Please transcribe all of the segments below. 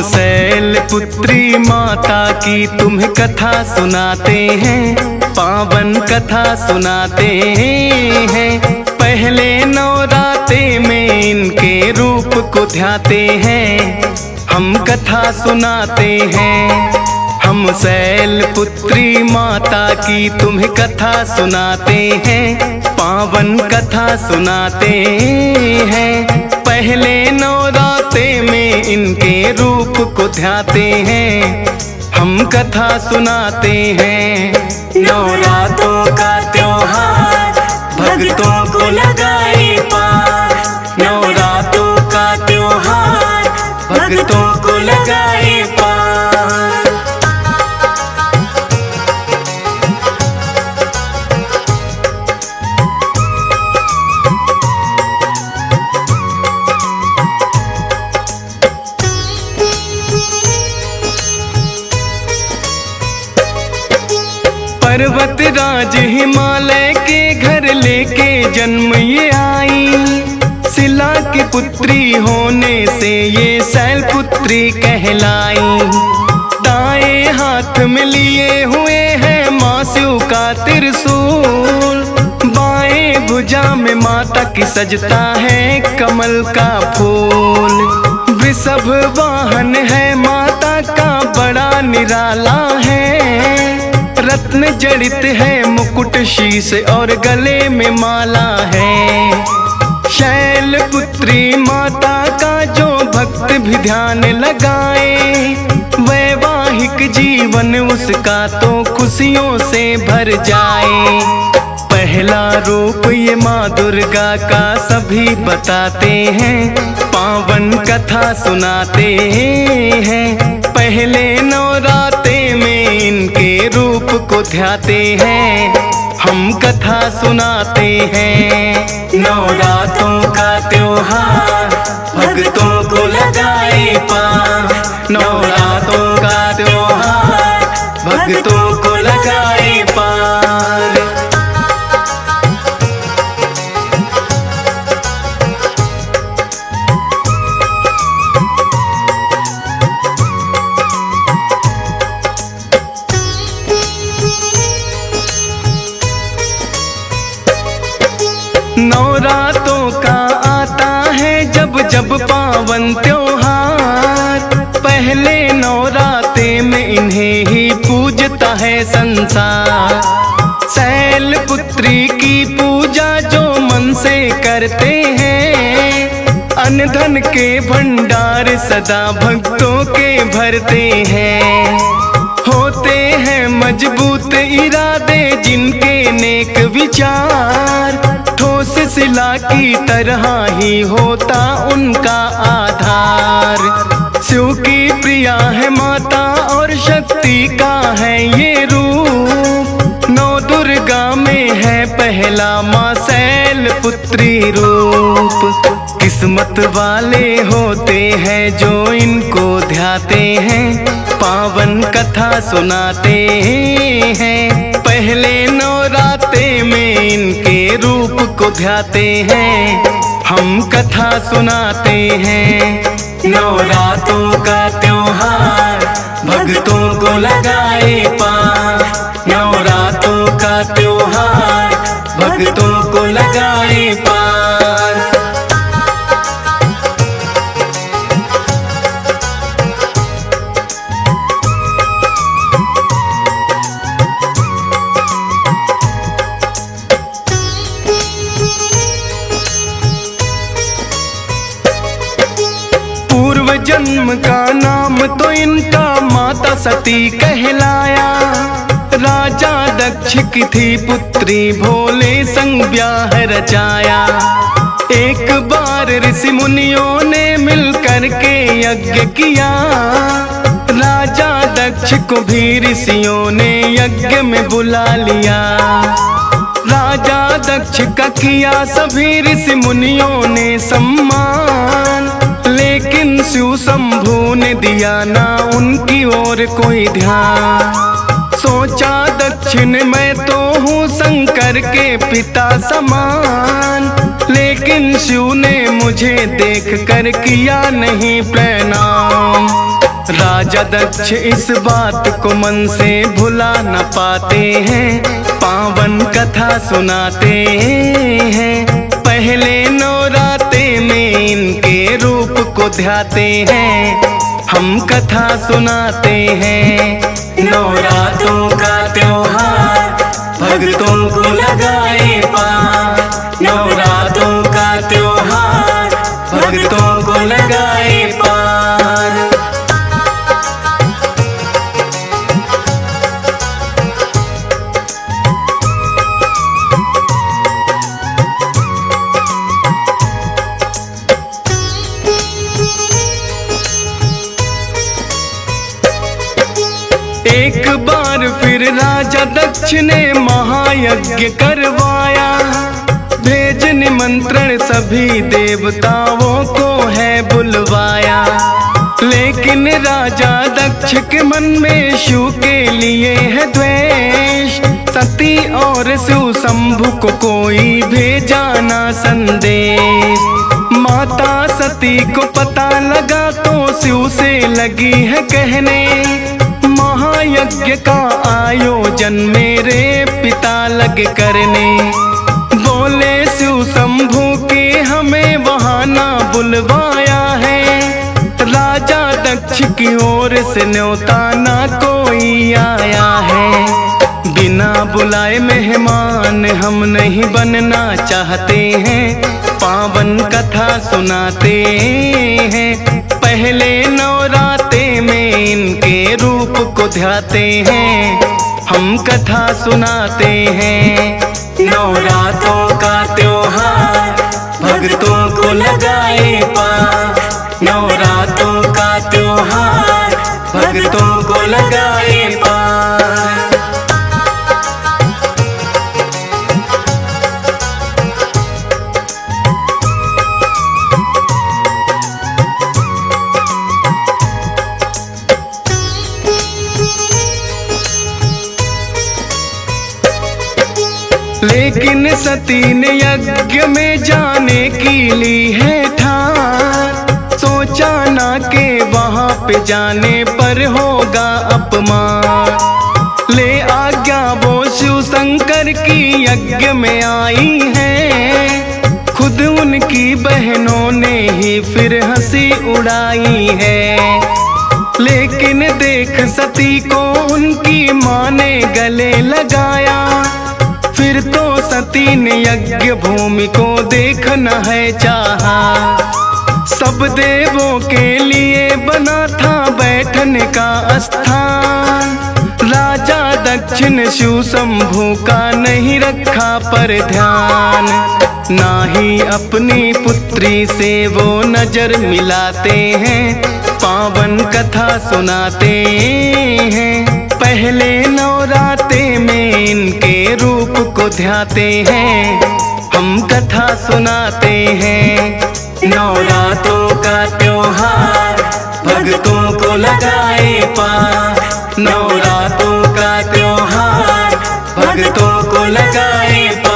शैलपुत्री माता की तुम्हें कथा सुनाते हैं, पावन कथा सुनाते हैं। पहले नवरात्रे में इनके रूप को ध्याते हैं, हम कथा सुनाते हैं। हम शैलपुत्री माता की तुम्हें कथा सुनाते हैं, पावन कथा सुनाते हैं। पहले नवरात्रे में इनके रूप को ध्याते हैं, हम कथा सुनाते हैं। नवरात्रों का त्योहार भक्तों को लगाए पार, नवरात्रों का त्योहार भक्तों को लगाए पार। पर्वत राज हिमालय के घर लेके जन्म ये आई, शिला की पुत्री होने से ये शैलपुत्री कहलाई। दाएं हाथ में लिए हुए हैं माँ शिव का त्रिशूल, बाएं भुजा में माता की सजता है कमल का फूल। वृषभ वाहन है माता का बड़ा निराला है, रत्न जड़ित है मुकुट शीश और गले में माला है। शैलपुत्री माता का जो भक्त भी ध्यान लगाए, वैवाहिक जीवन उसका तो खुशियों से भर जाए। पहला रूप ये माँ दुर्गा का सभी बताते हैं, पावन कथा सुनाते हैं। पहले नवरात्रे में इनके रूप को ध्याते हैं, हम कथा सुनाते हैं। नवरात्रों का त्योहार भक्तों को लगाए पार, नवरात्रों का त्योहार भक्तों को लगाए पार। नवरात्रों का आता है जब जब पावन त्योहार, पहले नवरात्रे में इन्हें ही पूजता है संसार। शैलपुत्री की पूजा जो मन से करते हैं, अन्न धन के भंडार सदा भक्तों के भरते हैं। होते हैं मजबूत इरादे जिनके नेक विचार, ठोस शिला की तरह ही होता उनका आधार। शिव की प्रिया है माता और शक्ति का है ये रूप, नौ दुर्गा में है पहला माँ शैलपुत्री रूप। किस्मत वाले होते हैं जो इनको ध्याते हैं, पावन कथा सुनाते हैं। पहले नवरात्रे में इनके रूप को ध्याते हैं, हम कथा सुनाते हैं। नवरात्रों का त्योहार भक्तों को लगाए पार, नवरात्रों का त्योहार भक्तों को लगाए पार। जन्म का नाम तो इनका माता सती कहलाया, राजा दक्ष की थी पुत्री भोले संग ब्याह रचाया। एक बार ऋषि मुनियों ने मिलकर के यज्ञ किया, राजा दक्ष को भी ऋषियों ने यज्ञ में बुला लिया। राजा दक्ष का किया सभी ऋषि मुनियों ने सम्मान, लेकिन शिव शंभू ने दिया ना उनकी ओर कोई ध्यान। सोचा दक्षिण मैं तो हूँ शंकर के पिता समान, लेकिन शिव ने मुझे देख कर किया नहीं प्रणाम। राजा दक्ष इस बात को मन से भुला न पाते हैं, पावन कथा सुनाते हैं। पहले नवराते में इनके रूप को ध्याते हैं, हम कथा सुनाते हैं। नवरात्रों का त्योहार भक्तों को लगाए पार, नवरात्रों का त्योहार भक्तों को लगाए पार। एक बार फिर राजा दक्ष ने महायज्ञ करवाया, भेज निमंत्रण सभी देवताओं को है बुलवाया। लेकिन राजा दक्ष के मन में शिव के लिए है द्वेष, सती और शिव शंभु को कोई भेजा ना संदेश। माता सती को पता लगा तो शिव से लगी है कहने, महायज्ञ का आयोजन मेरे पिता लगे करने। बोले शिव शंभु के हमें वहाँ ना बुलवाया है, राजा दक्ष की ओर से न्योता ना कोई आया है। बिना बुलाए मेहमान हम नहीं बनना चाहते हैं, पावन कथा सुनाते हैं। पहले नवराते में इनके रूप को ध्याते हैं, हम कथा सुनाते हैं। नवरात्रों का त्योहार भक्तों को लगाए पार, नवरात्रों का त्योहार भक्तों को लगाए पार। लेकिन सती ने यज्ञ में जाने की ली है ठान, सोचा ना के वहाँ पे जाने पर होगा अपमान। ले आज्ञा वो शिव शंकर की यज्ञ में आई है, खुद उनकी बहनों ने ही फिर हंसी उड़ाई है। लेकिन देख सती को उनकी माँ ने गले लगाया, फिर तो सती ने यज्ञ भूमि को देखना है चाहा। सब देवों के लिए बना था बैठने का स्थान, राजा दक्ष ने शिव शंभु का नहीं रखा पर ध्यान। ना ही अपनी पुत्री से वो नजर मिलाते हैं, पावन कथा सुनाते हैं। पहले नवराते में इनके रूप को ध्याते हैं, हम कथा सुनाते हैं। नवरात्रों का त्योहार भक्तों को लगाए पार, नवरात्रों का त्योहार भक्तों को लगाए पार।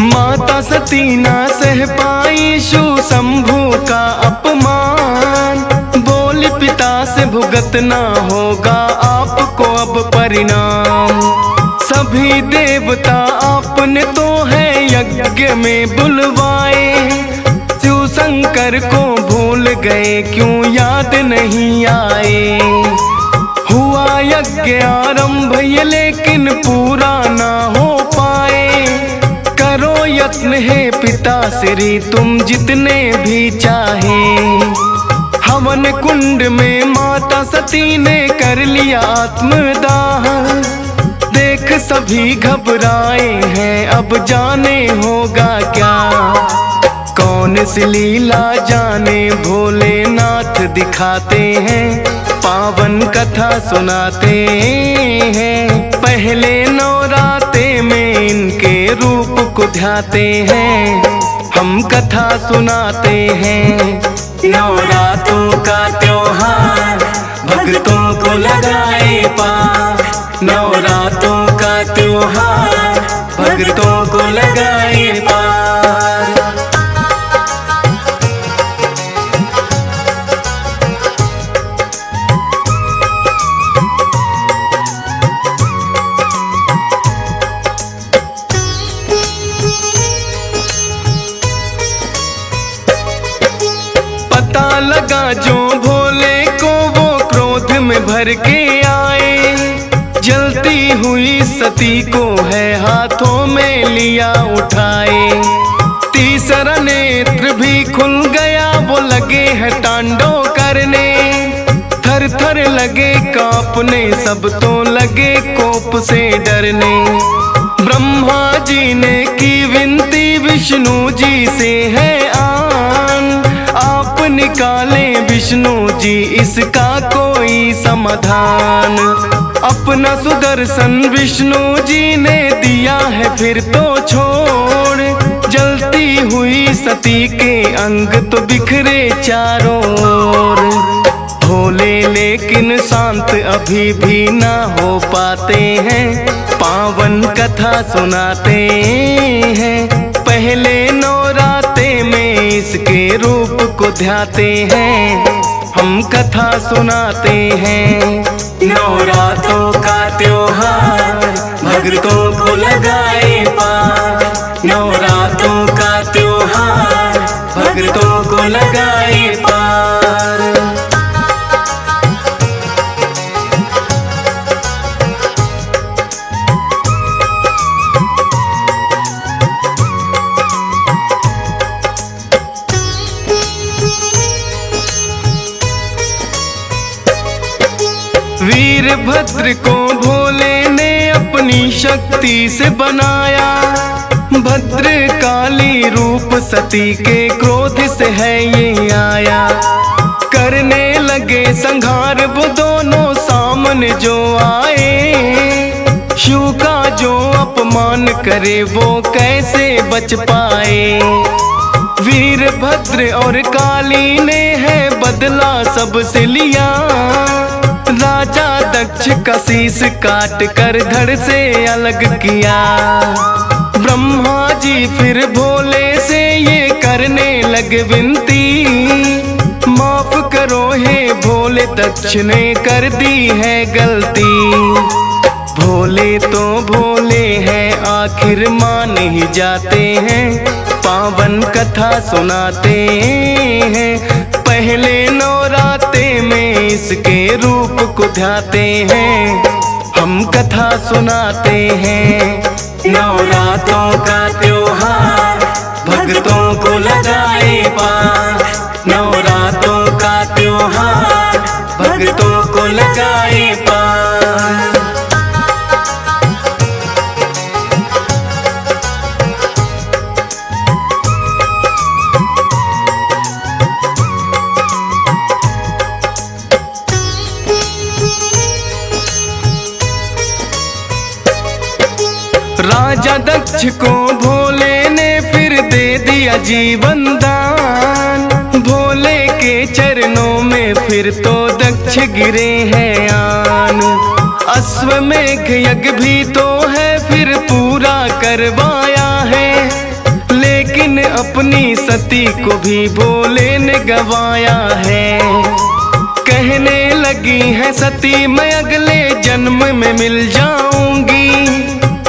माता सती ना सह पाई शिव शंभु का अपमान, बोल पिता से भुगतना होगा आपको अब परिणाम। सभी देवता आपने तो है यज्ञ में बुलवाए, शिव शंकर को भूल गए क्यों याद नहीं आए। हुआ यज्ञ आरंभ ये लेकिन पूरा ना हो पाए, करो यत्न है पिता श्री तुम जितने भी चाहे। हवन कुंड में माता सती ने कर लिया आत्मदाह, देख सभी घबराए हैं अब जाने होगा क्या। कौन सी लीला जाने भोलेनाथ दिखाते हैं, पावन कथा सुनाते हैं। पहले नवराते में इनके रूप को ध्याते हैं, हम कथा सुनाते हैं। नवरात्रों का त्योहार भक्तों को लगाए पार। नवरात्रों का त्योहार भक्तों को लगाए पार। पता लगा जो भोले को वो क्रोध में भर के आए, जलती हुई सती को है हाथों में लिया उठाए। तीसरा नेत्र भी खुल गया, वो लगे है तांडव करने। थर थर लगे कांपने, सब तो लगे कोप से डरने। ब्रह्मा जी ने की विनती विष्णु जी से है आन, आप निकाले विष्णु जी इसका कोई समाधान। अपना सुदर्शन विष्णु जी ने दिया है फिर तो छोड़, जलती हुई सती के अंग तो बिखरे चारों ओर। भोले लेकिन शांत अभी भी ना हो पाते हैं, पावन कथा सुनाते हैं। पहले नवराते में इसके रूप को ध्याते हैं, हम कथा सुनाते हैं। नवरात्रों का त्योहार भक्तों को लगाए पार। नवरात्रों का त्योहार भक्तों को लगाए पार। वीरभद्र को भोले ने अपनी शक्ति से बनाया, भद्र काली रूप सती के क्रोध से है ये आया। करने लगे संहार वो दोनों सामने जो आए, शिव का जो अपमान करे वो कैसे बच पाए। वीरभद्र और काली ने है बदला सबसे लिया, राजा दक्ष का शीश काट कर धड़ से अलग किया। ब्रह्मा जी फिर भोले से ये करने लगे विनती, माफ करो हे भोले दक्ष ने कर दी है गलती। भोले तो भोले हैं आखिर मान ही जाते हैं, पावन कथा सुनाते हैं। पहले नवराते में इसके रूप को ध्याते हैं, हम कथा सुनाते हैं। नवरात्रों का त्योहार भक्तों को लगाए पार। नवरात्रों का त्योहार भक्तों को लगाए पार। राजा दक्ष को भोले ने फिर दे दिया जीवन दान, भोले के चरणों में फिर तो दक्ष गिरे हैं आन। अश्वमेघ यज्ञ भी तो है फिर पूरा करवाया है, लेकिन अपनी सती को भी भोले ने गवाया है। कहने लगी है सती मैं अगले जन्म में मिल जाऊंगी,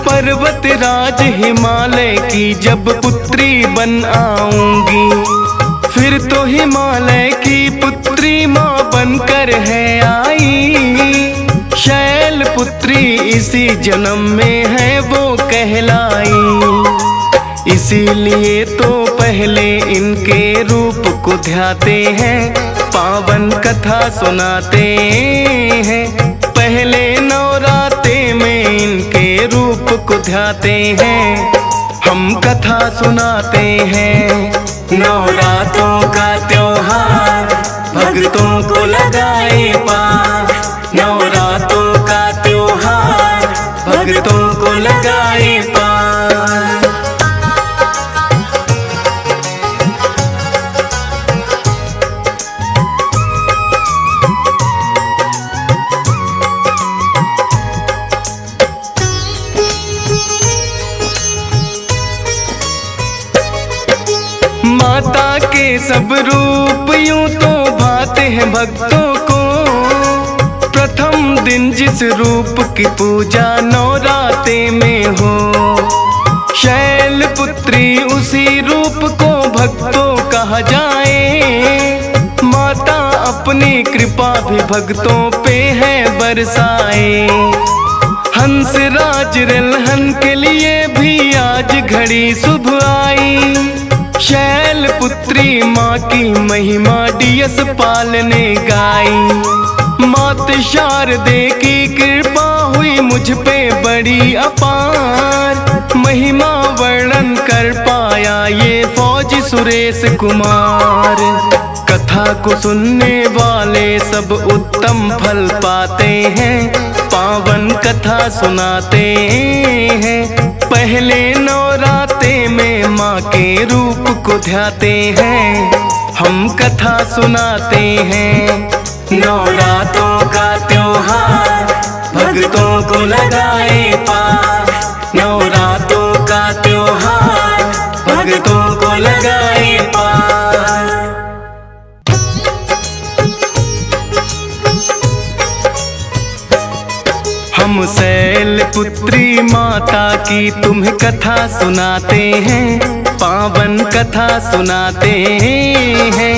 पर्वत राज हिमालय की जब पुत्री बन आऊंगी। फिर तो हिमालय की पुत्री माँ बनकर है आई, शैल पुत्री इसी जन्म में है वो कहलाई। इसीलिए तो पहले इनके रूप को ध्याते हैं, पावन कथा सुनाते हैं। पहले नवराते में इनके रूप को ध्याते हैं, हम कथा सुनाते हैं। नवरात्रों का त्योहार भक्तों को लगाए पार। नवरात्रों का त्योहार भक्तों को लगाए पार। सब रूप यूं तो भाते हैं भक्तों को। प्रथम दिन जिस रूप की पूजा नवराते में हो, शैल पुत्री उसी रूप को भक्तों कहा जाए। माता अपनी कृपा भी भक्तों पे है बरसाए। हंस राज रलहन के लिए भी आज घड़ी शुभ आई। शैल पुत्री माँ की महिमा डियस पाल ने गाई। मात शारदे की कृपा हुई मुझ पे बड़ी अपार। महिमा वर्णन कर पाया ये फौज सुरेश कुमार। कथा को सुनने वाले सब उत्तम फल पाते हैं। पावन कथा सुनाते हैं। पहले नवराते में माँ के रूप को ध्याते हैं। हम कथा सुनाते हैं। नवरातों का त्योहार भक्तों को लगाए पार। नवरातों का त्योहार भक्तों को लगाए पार। हम शैल पुत्री माता की तुम्हें कथा सुनाते हैं। पावन कथा सुनाते हैं।